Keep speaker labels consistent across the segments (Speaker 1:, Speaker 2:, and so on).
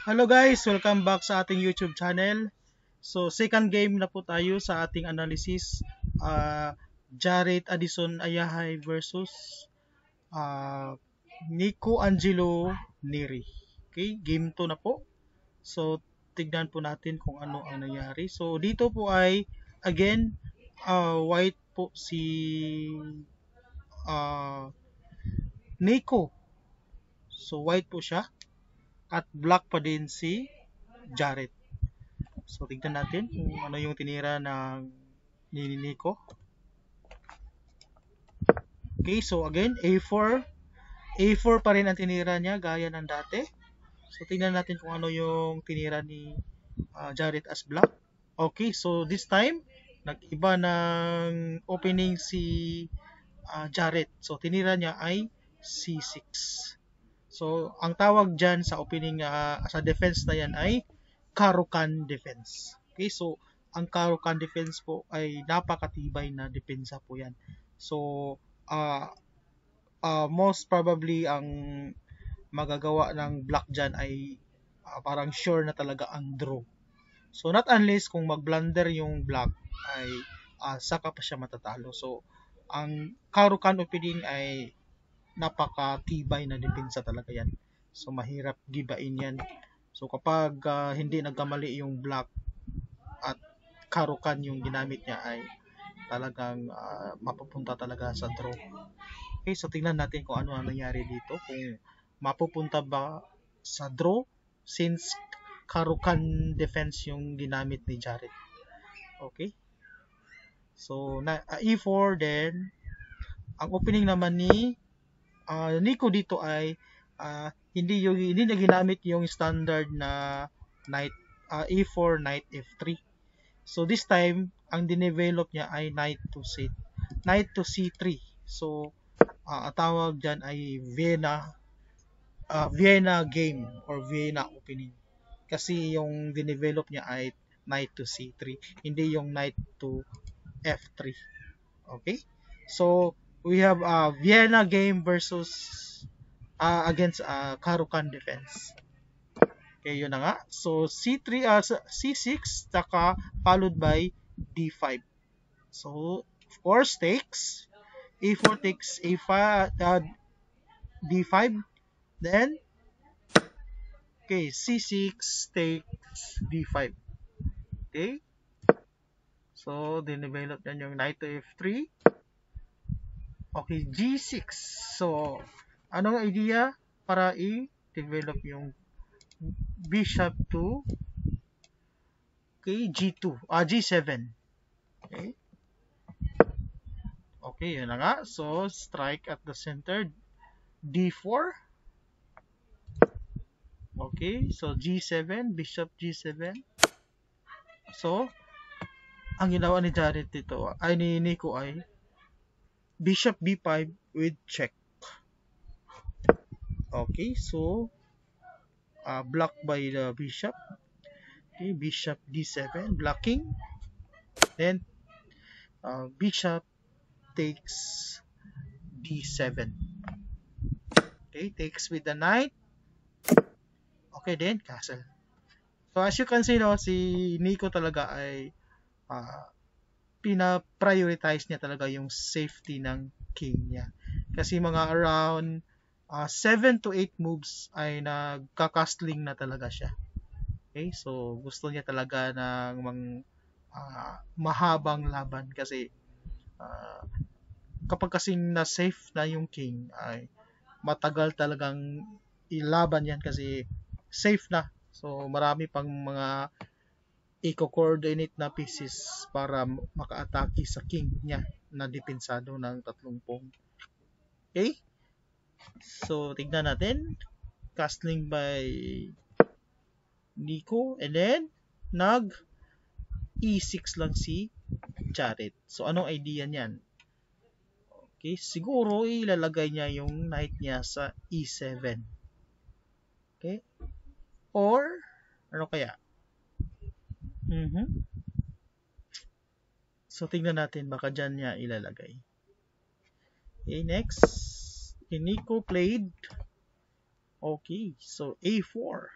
Speaker 1: Hello guys, welcome back sa ating YouTube channel. So second game na po tayo sa ating analysis. Jared Addison Ayahay versus uh, Nico Angelo Neri. Okay, game 2 na po. So tignan po natin kung ano ang nangyari. So dito po ay again white po si uh, Nico. So white po siya at black pa din si Jared. So, tignan natin kung ano yung tinira ng Nico. Okay, so again, A4. A4 pa rin ang tinira niya, gaya ng dati. So, tignan natin kung ano yung tinira ni Jared as black. Okay, so this time, nag-iba ng opening si Jared. So, tinira niya ay C6. So, ang tawag dyan sa opening sa defense na yan ay Karukan defense. Okay, so ang Karukan defense po ay napakatibay na depensa po yan. So, most probably ang magagawa ng black dyan ay parang sure na talaga ang draw. So, not unless kung mag-blunder yung black ay saka pa siya matatalo. So, ang Karukan opening ay napakatibay na depensa talaga yan. So, mahirap gibain yan. So, kapag hindi nagkamali yung black at Karukan yung ginamit niya ay talagang mapupunta talaga sa draw. Okay, so tingnan natin kung ano ang nangyari dito. Kung mapupunta ba sa draw since Karukan defense yung ginamit ni Jared. Okay. So, E4 then ang opening naman ni Nico dito ay hindi niya ginamit yung standard na knight E4 knight F3. So this time ang dinevelop niya ay knight to C3. So ang tawag diyan ay Vienna game or Vienna opening. Kasi yung dinevelop niya ay knight to C3, hindi yung knight to F3. Okay? So we have Vienna game versus against Karukan defense. Okay, yun na nga. So, C3, C6, saka followed by D5. So, of course, takes. A4 takes A5, D5. Then, okay, C6 takes D5. Okay? So, dinevelop yan yung knight to F3. Okay, G6. So, anong idea para i-develop yung bishop to G2, G7. Okay? Okay, yun na nga. So, strike at the center, D4. Okay, so G7, bishop G7. So, ang ginawa ni Jared dito, ay ni Nico ay bishop B5 with check. Okay, so blocked by the bishop. Okay, bishop D7, blocking. Then, bishop takes D7. Okay, takes with the knight. Okay, then castle. So, as you can see, no, si Nico talaga ay pina-prioritize niya talaga yung safety ng king niya. Kasi mga around 7 to 8 moves ay nagka-castling na talaga siya. Okay, so gusto niya talaga ng mahabang laban kasi kapag kasing na safe na yung king ay matagal talagang ilaban yan kasi safe na. So marami pang mga i-coordinate na pieces para maka-atake sa king niya na depensado ng 30. Okay? So, tignan natin. Castling by Nico. And then, nag E6 lang si Jared. So, anong idea niyan? Okay, siguro ilalagay niya yung knight niya sa E7. Okay? Or, ano kaya? So, tingnan natin baka dyan niya ilalagay. Okay, next. Nico played. Okay, so A4.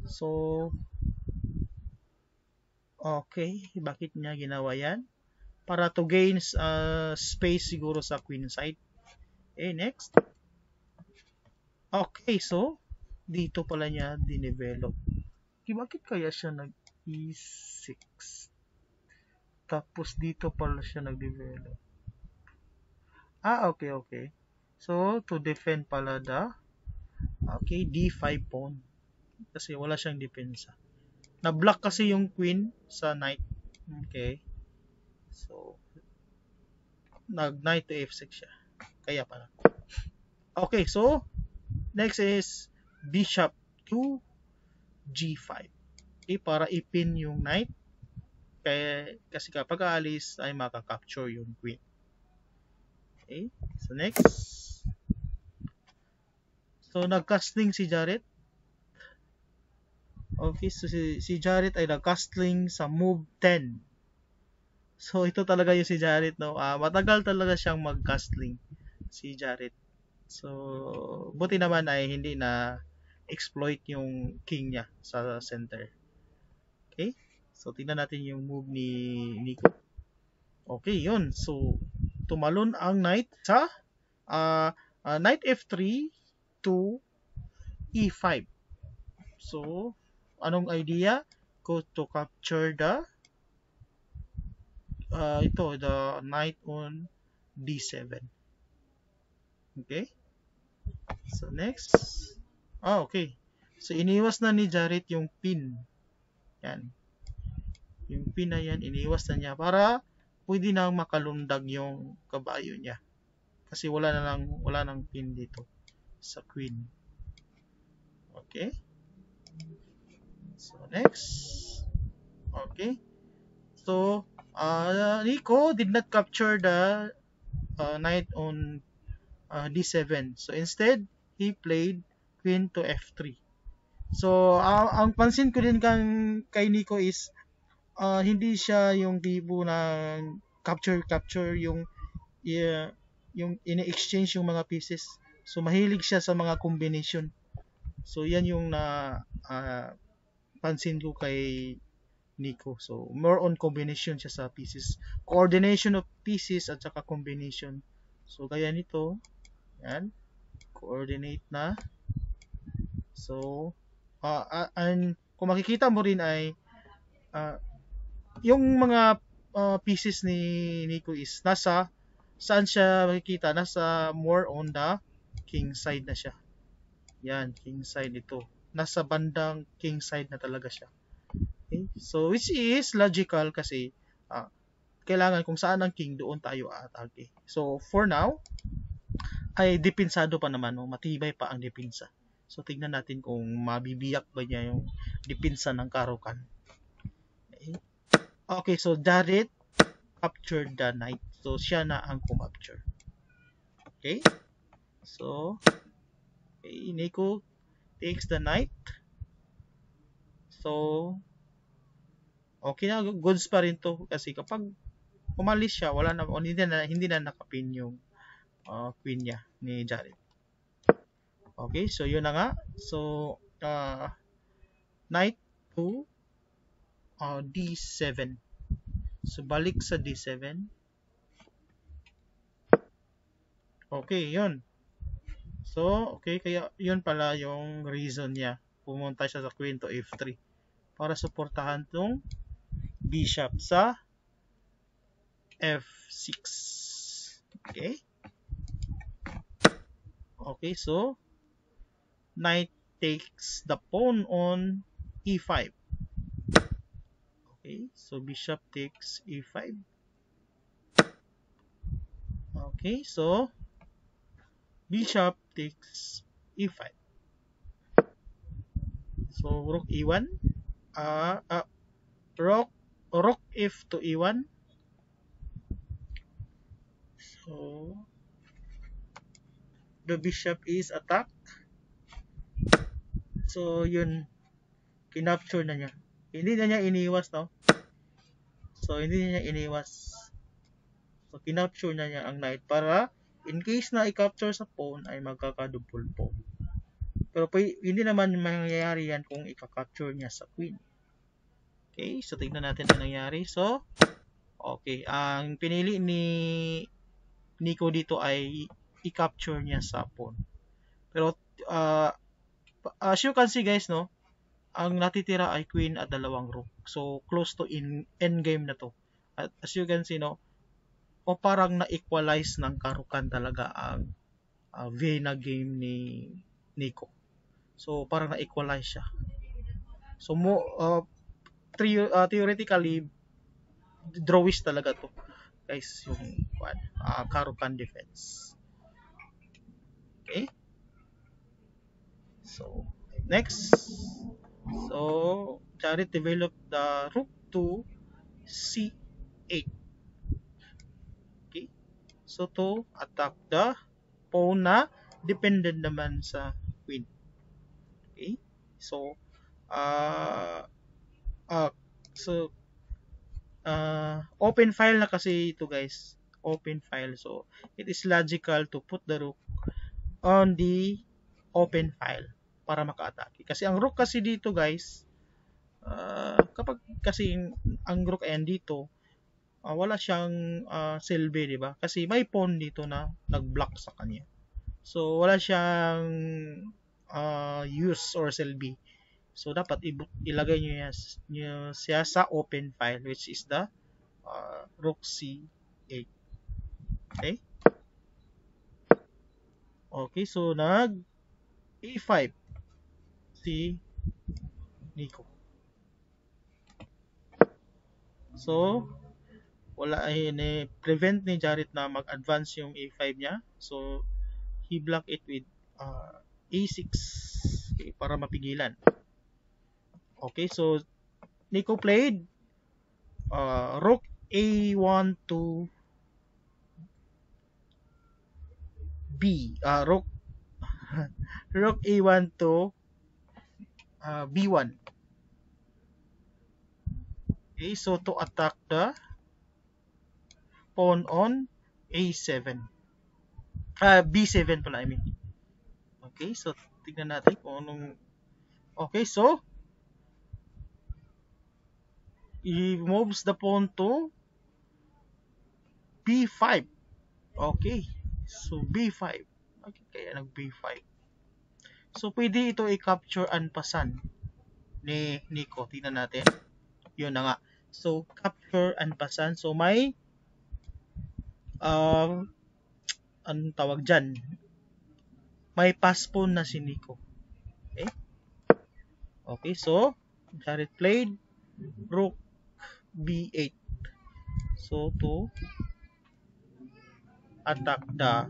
Speaker 1: So, okay. Bakit niya ginawa yan? Para to gain space siguro sa queen side. Okay, next. Okay, so, dito pala niya dinevelop. Bakit kaya siya nag E6? Tapos dito pala siya nag-develop. Okay, okay. So, to defend pala okay, D5 pawn. Kasi wala siyang depensa. Na-block kasi yung queen sa knight. Okay. So, nag-knight to F6 siya. Kaya pala. Okay, so, next is bishop to G5. Okay, para ipin yung knight. Kasi kapag aalis ay makaka-capture yung queen. Okay, so next. So, nag-castling si Jared. Okay, so si Jared ay nag-castling sa move 10. So, ito talaga yung si Jared, no? Matagal talaga siyang mag-castling, si Jared. So, buti naman ay hindi na exploit yung king niya sa center. Okay? So, tingnan natin yung move ni Nico. Okay, yun. So, tumalon ang knight sa knight F3 to E5. So, anong idea? Go to capture the the knight on D7. Okay? So, next. Okay. So, iniwas na ni Jared yung pin. Yan. Yung pin na yan, iniwas na niya para pwede nang makalundag yung kabayo niya. Kasi wala nang pin dito sa queen. Okay? So, next. Okay. So, Nico did not capture the knight on D7. So, instead, he played queen to F3. So, ang pansin ko din kay Nico is hindi siya yung tipo na capture yung ine-exchange yung mga pieces. So, mahilig siya sa mga combination. So, yan yung pansin ko kay Nico. So, more on combination siya sa pieces. Coordination of pieces at saka combination. So, gaya nito. Yan. Coordinate na. So, and kung makikita mo rin ay yung mga pieces ni Nico is saan siya makikita? Nasa more on the king side na siya. Yan, king side ito. Nasa bandang king side na talaga siya. Okay? So, which is logical kasi kailangan kung saan ang king, doon tayo aatake. So, for now, ay depensado pa naman, no? Matibay pa ang depensa. So, tignan natin kung mabibiyak ba niya yung depensa ng Caro-Kann. Okay, so Jared captured the knight. So, siya na ang kumapture. Okay? So, okay, Nico takes the knight. So, okay na, goods pa rin to. Kasi kapag umalis siya, hindi na nakapin yung queen niya ni Jared. Okay, so yun na nga. So, knight to D7. So, balik sa D7. Okay, yun. So, okay, kaya yun pala yung reason niya. Pumunta siya sa queen to F3 para suportahan tong bishop sa F6. Okay? Okay, so knight takes the pawn on E5. Okay, so bishop takes E5. Okay, so bishop takes E5. So rook E1. Rook F to E1. So the bishop is attacked. So yun, kinapture na niya. Hindi na niya iniwas, no? So hindi na niya iniwas. So kinapture na niya ang knight para in case na i-capture sa pawn ay magkaka-double pawn. Pero hindi naman mangyayari yan kung i-capture niya sa queen. Okay, so tignan natin ang nangyari. So, okay, ang pinili ni Nico dito ay i-capture niya sa pawn. Pero as you can see guys, no, ang natitira ay queen at dalawang rook. So, close to endgame na to. At as you can see, no, o parang na-equalize ng karukan talaga ang Vienna game ni Nico. So, parang na-equalize siya. So, theoretically, drawish talaga to. Guys, yung karukan defense. Okay? So, next. So, Jared developed the rook to c8. Okay? So, to attack the pawn na dependent naman sa queen. Okay? So, so, open file na kasi ito guys. Open file. So, it is logical to put the rook on the open file para maka-atake. Kasi ang rook kasi dito guys, kapag kasi ang rook ay dito, wala siyang silbi, di ba? Kasi may pawn dito na nag-block sa kanya. So, wala siyang use or silbi. So, dapat ilagay nyo siya sa open file, which is the rook c8. Okay? Okay, so nag e5 si Nico. So, wala ay prevent ni Jared na mag-advance yung a5 niya. So, he blocked it with a6, okay, para mapigilan. Okay, so Nico played rook a1 to b, rook a1 to b1. Okay, so to attack the pawn on a7, b7 pala, I mean. Okay, so tignan natin kung anong. Okay, so he moves the pawn to b5. Okay, so b5. Okay, kaya nag b5. So pwede ito i-capture and pasan ni Nico. Tingnan natin. Yun na nga. So capture and pasan. So may anong tawag dyan? May pass pawn na si Nico. Okay? Okay, so Jared played rook b8. So to attack the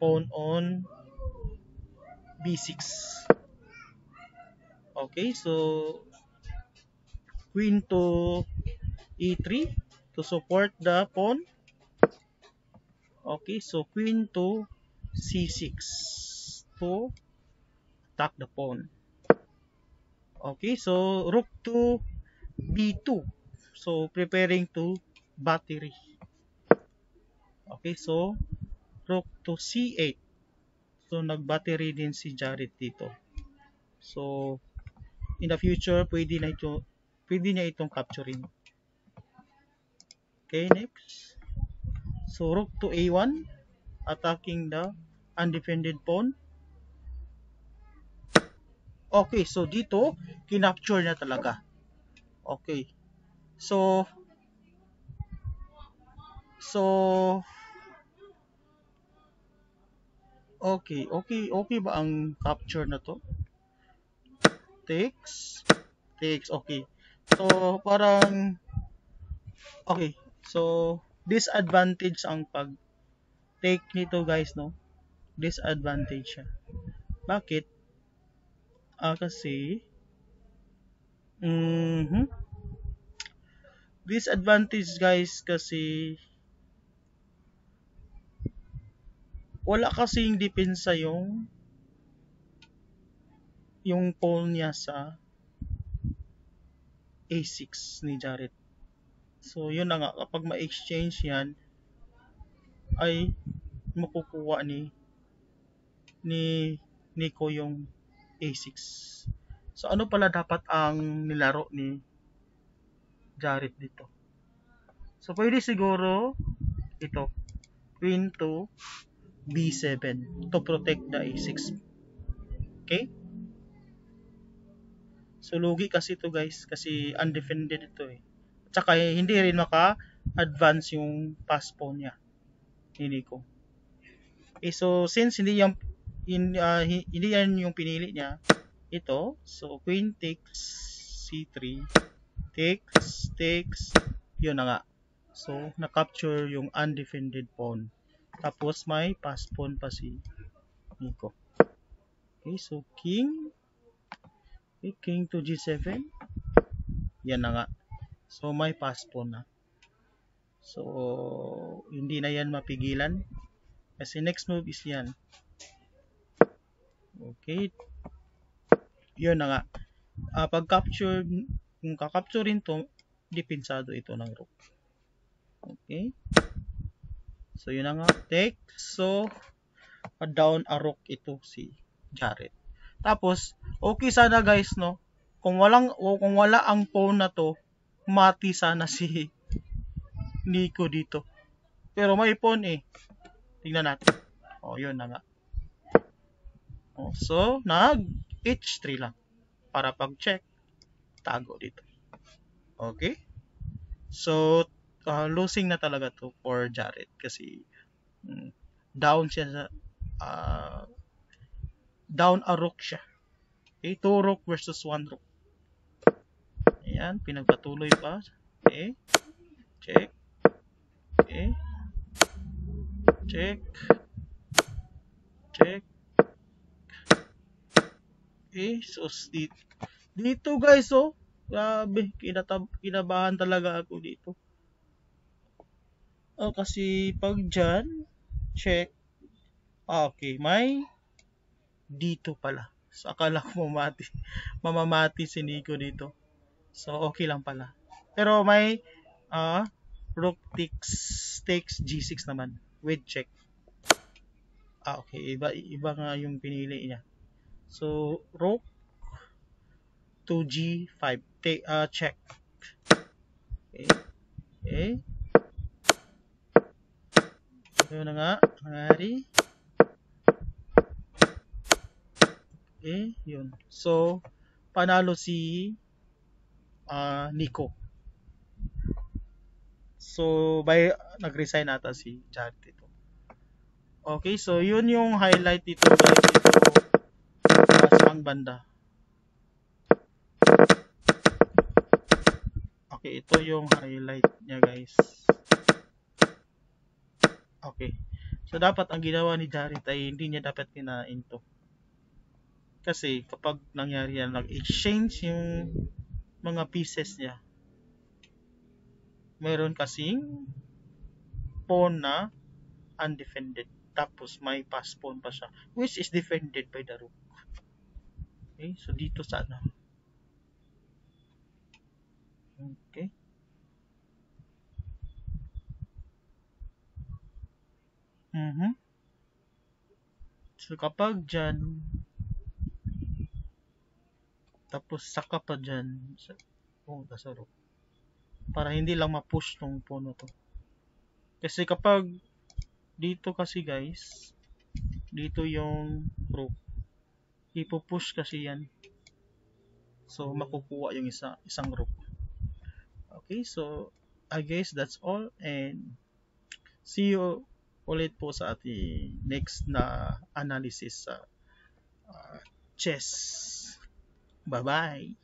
Speaker 1: pawn on b6. Okay, so queen to e3 to support the pawn. Okay, so queen to c6 to attack the pawn. Okay, so rook to b2. So preparing to battery. Okay, so rook to c8. So nag-battery din si Jared dito. So in the future, pwede niya itong capturing. Okay, next. So rook to a1, attacking the undefended pawn. Okay, so dito, kinapture niya talaga. Okay. So, okay ba ang capture na to? Takes, okay. So, parang, okay. So, disadvantage ang pag-take nito guys, no? Disadvantage siya. Bakit? Kasi, disadvantage guys kasi wala kasing depensa yung pawn niya sa a6 ni Jared. So yun na nga, kapag ma-exchange yan ay makukuha ni Nico yung A6. So ano pala dapat ang nilaro ni Jarrett dito? So pwede siguro ito, Queen to B7 to protect the A6. Okay? So lugi kasi ito guys, kasi undefended ito eh. Tsaka hindi rin maka-advance yung pass pawn niya. Hindi ko. Okay, so since hindi yan yung pinili niya, ito, so queen takes C3, takes, yun na nga. So na-capture yung undefended pawn. Tapos may pass pawn pa si Nico. Okay, so king to G7. Yan na nga. So may pass pawn na. So hindi na yan mapigilan. Kasi next move is yan. Okay. Yun na nga. Pag capture, kung kakapturein to, dipensado ito ng rook. Okay. So yun na nga. Take. So down a rook ito si Jarrett. Tapos, okay sana guys, no? Kung wala ang pawn na to, mati sana si Nico dito. Pero may pawn eh. Tingnan natin. Oh, yun na nga. Oh, so, nag H3 lang. Para pag-check, tago dito. Okay? So, losing na talaga to for Jarrett. Kasi, down siya sa down a rook siya. Okay, 2 rook versus 1 rook. Ayan, pinagpatuloy pa. Okay, check. Okay, check. Okay, so dito guys, oh. Grabe, kinabahan talaga ako dito. Oh, kasi pag dyan, check. Okay, may dito pala. So, akala ko mamamati si Nico dito. So, okay lang pala. Pero may rook takes G6 naman with check. Okay, iba nga yung pinili niya. So, rook to G5. Check. Okay. Yun na nga. Nangyari. Okay, yun. So, panalo si Nico. So, nag-resign ata si Jarrett dito. Okay, so yun yung highlight dito guys. Ito sa banda. Okay, ito yung highlight niya guys. Okay. So, dapat ang ginawa ni Jarrett ay hindi niya dapat kinain to. Kasi kapag nangyari yan, nag-exchange yung mga pieces niya, meron kasing pawn na undefended. Tapos may pass pawn pa siya, which is defended by the rook. Okay, so dito sana. Okay. So kapag dyan, tapos saka pa dyan, sa rook. Para hindi lang ma-push tong pawn na to. Kasi kapag dito kasi guys, dito yung rook, ipupush kasi yan. So makukuha yung isang rook. Okay, so I guess that's all, and see you ulit po sa ating next na analysis sa chess. Bye-bye!